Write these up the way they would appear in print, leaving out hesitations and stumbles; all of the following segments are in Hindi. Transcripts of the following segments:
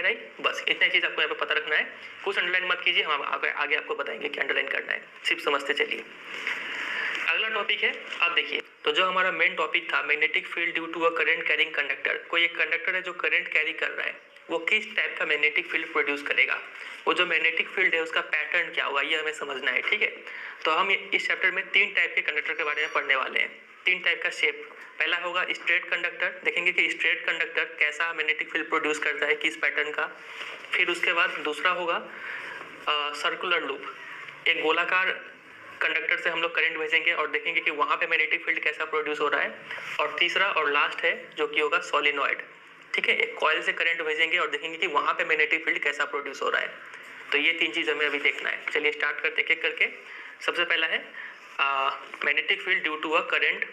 गहराई, बस इतना चीज आपको यहाँ पे पता रखना है। कुछ अंडरलाइन मत कीजिए, हम आगे आपको बताएंगे कि अंडरलाइन करना है, सिर्फ समझते चलिए। अगला टॉपिक है, अब देखिए, तो जो हमारा मेन टॉपिक था magnetic field due to a current carrying conductor, कोई एक कंडक्टर है जो करंट कैरी कर रहा है, वो किस टाइप का मैग्नेटिक फील्ड प्रोड्यूस करेगा, वो जो मैग्नेटिक फील्ड है उसका पैटर्न क्या होगा, ये हमें समझना है, ठीक है। तो हम इस चैप्टर में 3 टाइप के कंडक्टर के बारे में पढ़ने वाले हैं, 3 टाइप का शेप। पहला होगा स्ट्रेट कंडक्टर, देखेंगे कि स्ट्रेट कंडक्टर कैसा मैग्नेटिक फील्ड प्रोड्यूस करता है, किस पैटर्न का। फिर उसके बाद दूसरा होगा सर्कुलर लूप, एक गोलाकार कंडक्टर से हम लोग करंट भेजेंगे और देखेंगे कि वहां पे मैग्नेटिक फील्ड कैसा प्रोड्यूस हो रहा है। और तीसरा और लास्ट है जो कि होगा सोलिनॉइड, ठीक है, एक कॉइल से करंट भेजेंगे और देखेंगे कि वहां पे मैग्नेटिक फील्ड कैसा प्रोड्यूस हो रहा है। तो ये 3 चीज हमें अभी देखना है। चलिए स्टार्ट करते एक एक करके। सबसे पहला है magnetic field due to a current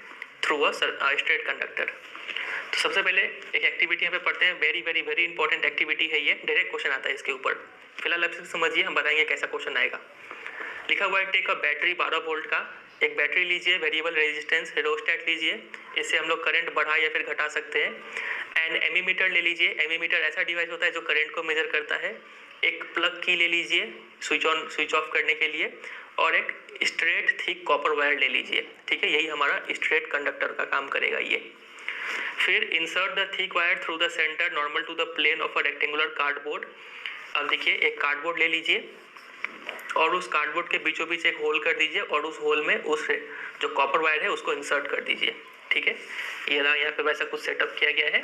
through a straight conductor. तो सबसे पहले एक एक्टिविटी यहाँ पे पढ़ते हैं, very very very important activity है ये, डायरेक्ट क्वेश्चन आता है इसके ऊपर। फिलहाल आप समझिए, हम बताएंगे कैसा क्वेश्चन आएगा। लिखा हुआ है टेक अ बैटरी 12 वोल्ट का, एक बैटरी लीजिए, वेरिएबल रेजिस्टेंस हेरोस्टेट लीजिए, इससे हम लोग करंट बढ़ा या फिर घटा सकते हैं। एंड एमीमीटर ले लीजिए, एमीमीटर ऐसा डिवाइस होता है जो करंट को मेजर करता है। एक प्लग की ले लीजिए स्विच ऑन स्विच ऑफ करने के लिए, और एक स्ट्रेट थिक कॉपर वायर ले लीजिए, ठीक है, यही हमारा स्ट्रेट कंडक्टर का काम करेगा ये। फिर insert the thick wire through the centre normal to the plane of a rectangular cardboard. अब देखिए, एक कार्डबोर्ड ले लीजिए और उस कार्डबोर्ड के बीचों बीच एक होल कर दीजिए और उस होल में उस जो कॉपर वायर है उसको इंसर्ट कर दीजिए, ठीक है। ये यहाँ पे वैसा कुछ सेटअप किया गया है।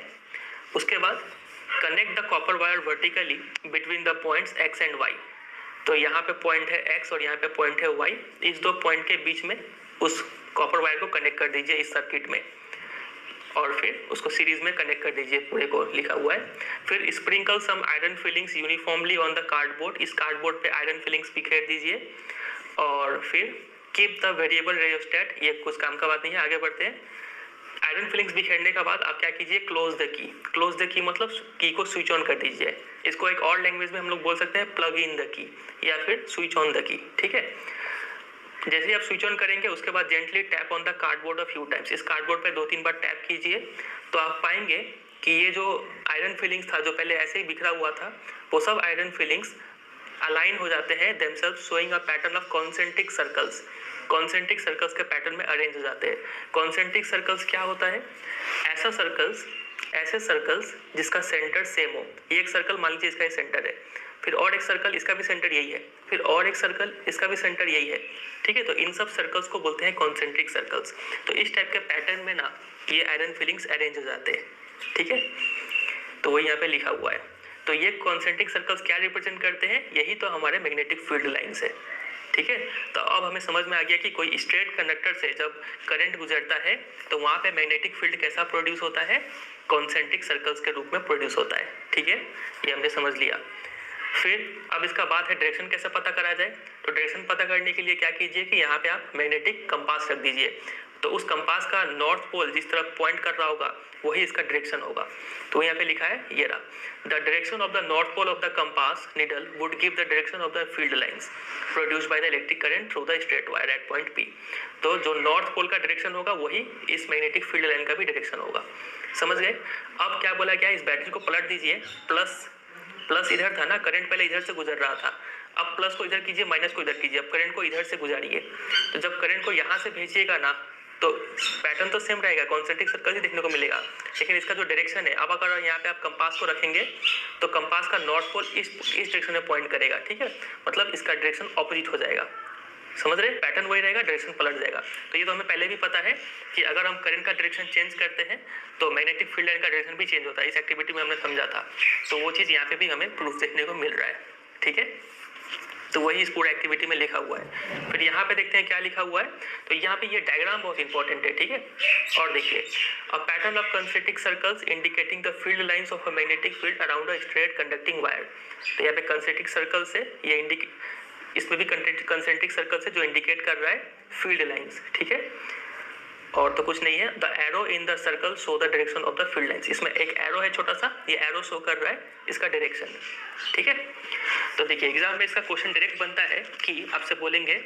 उसके बाद connect the copper wire vertically between the points X and Y. तो यहाँ पे पॉइंट है एक्स और यहाँ पे पॉइंट है वाई, इस 2 पॉइंट के बीच में उस कॉपर वायर को कनेक्ट कर दीजिए इस सर्किट में, और फिर उसको सीरीज में कनेक्ट कर दीजिए पूरे को, लिखा हुआ है। फिर sprinkle some iron filings uniformly on the cardboard, इस कार्डबोर्ड पे आयरन फिलिंग्स बिखेर दीजिए। और फिर कीप द वेरिएबल रेयोस्टेट, ये कुछ काम का बात नहीं है, आगे बढ़ते हैं। आयरन फिलिंग्स बिखेरने के बाद आप क्या कीजिए, close the key. Close the key मतलब की को स्विच ऑन कर दीजिए, इसको एक और लैंग्वेज में हम लोग बोल सकते हैं प्लग इन द की या फिर स्विच ऑन द की, ठीक है। जैसे ही आप स्विच ऑन करेंगे उसके बाद gently tap on the cardboard a few times, इस कार्डबोर्ड पे 2-3 बार टैप कीजिए, तो आप पाएंगे कि ये जो आयरन फिलिंग्स था जो पहले ऐसे ही बिखरा हुआ था, वो सब आयरन फिलिंग्स अलाइन हो जाते हैं themselves showing a pattern of concentric circles. Concentric circles के पैटर्न में अरेंज हो जाते हैं। कॉन्सेंट्रिक सर्कल्स क्या होता है, ऐसे सर्कल्स जिसका सेंटर सेम हो। ये एक सर्कल मान लीजिए इसका ये सेंटर है, फिर और एक सर्कल इसका भी सेंटर यही है, फिर और एक सर्कल इसका भी सेंटर यही है, ठीक है। तो इन सब सर्कल्स को बोलते हैं कॉन्सेंट्रिक सर्कल्स। तो इस टाइप के पैटर्न में ना ये आयरन फिलिंग्स अरेंज हो जाते हैं, ठीक है। तो वही यहाँ पे लिखा हुआ है। तो ये कॉन्सेंट्रिक सर्कल्स क्या रिप्रेजेंट करते हैं, यही तो हमारे मैग्नेटिक फील्ड लाइंस है, ठीक है। तो अब हमें समझ में आ गया कि कोई स्ट्रेट कंडक्टर से जब करंट गुजरता है तो वहां पे मैग्नेटिक फील्ड कैसा प्रोड्यूस होता है, कॉन्सेंट्रिक सर्कल्स के रूप में प्रोड्यूस होता है, ठीक है, ये हमने समझ लिया। फिर अब इसका बात है डायरेक्शन कैसे पता करा जाए। तो डायरेक्शन पता करने के लिए क्या कीजिए कि यहाँ पे आप मैग्नेटिक कंपास रख दीजिए, तो उस कंपास का नॉर्थ पोल जिस तरफ पॉइंट कर रहा होगा वही इसका डायरेक्शन होगा। तो यहाँ पे लिखा है ये रहा, the direction of the north pole of the compass needle would give the direction of the field lines produced by the electric current through the straight wire at point P. तो जो नॉर्थ पोल का डायरेक्शन होगा वही इस मैग्नेटिक फील्ड लाइन का भी डायरेक्शन होगा। समझ गए। अब क्या बोला गया, इस बैटरी को पलट दीजिए, प्लस इधर था ना, करंट पहले इधर से गुजर रहा था, अब प्लस को इधर कीजिए, माइनस को इधर कीजिए, अब करंट को इधर से गुजारिए। तो जब करंट को यहाँ से भेजिएगा ना तो पैटर्न तो सेम रहेगा, कॉन्सेंट्रिक सर्कल ही देखने को मिलेगा, लेकिन इसका जो डायरेक्शन है, अब अगर यहाँ पे आप कंपास को रखेंगे तो कंपास का नॉर्थ पोल इस डायरेक्शन में पॉइंट करेगा, ठीक है, मतलब इसका डायरेक्शन ऑपोजिट हो जाएगा। समझ रहे, पैटर्न वही रहेगा, डायरेक्शन पलट जाएगा। तो ये तो हमें पहले भी पता है कि अगर हम करंट का डायरेक्शन चेंज करते हैं तो मैग्नेटिक फील्ड लाइन का डायरेक्शन भी चेंज होता है, इस एक्टिविटी में हमने समझा था। तो वो चीज़ यहाँ पे भी हमें प्रूफ देखने को मिल रहा है, ठीक है। तो वही इस पूरे एक्टिविटी में लिखा हुआ है। फिर यहाँ पे देखते हैं क्या लिखा हुआ है। तो यहाँ पे ये डायग्राम बहुत इंपॉर्टेंट है, ठीक है। और देखिए, a pattern of concentric circles indicating the field lines of a magnetic field around a straight conducting wire. तो यहाँ पे कंसेंट्रिक सर्कल से ये इसमें भी कंसेंट्रिक सर्कल से जो इंडिकेट कर रहा है फील्ड लाइंस, ठीक है। और तो कुछ नहीं है, the arrow in the circle show the direction of the field lines. इसमें एक एरो है छोटा सा, ये एरो शो कर रहा है इसका डायरेक्शन, ठीक है। तो देखिए एग्जाम में इसका क्वेश्चन डायरेक्ट बनता है कि आपसे बोलेंगे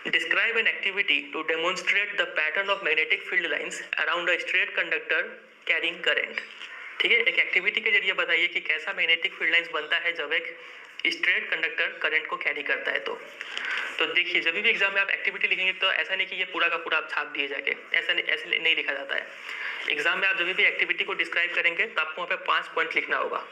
describe an activity to demonstrate the pattern of magnetic field lines around a straight conductor carrying current. ठीक है, एक एक्टिविटी के जरिए बताइए कि कैसा मैग्नेटिक फील्ड लाइंस बनता है जब एक स्ट्रेट कंडक्टर करंट को कैरी करता है। तो देखिए, जब भी एग्जाम में आप एक्टिविटी लिखेंगे तो ऐसा नहीं कि ये पूरा का पूरा आप छाप दिए जाके, ऐसे नहीं लिखा जाता है। एग्जाम में आप जब भी एक्टिविटी को डिस्क्राइब करेंगे तो आपको वहाँ पे 5 पॉइंट लिखना होगा।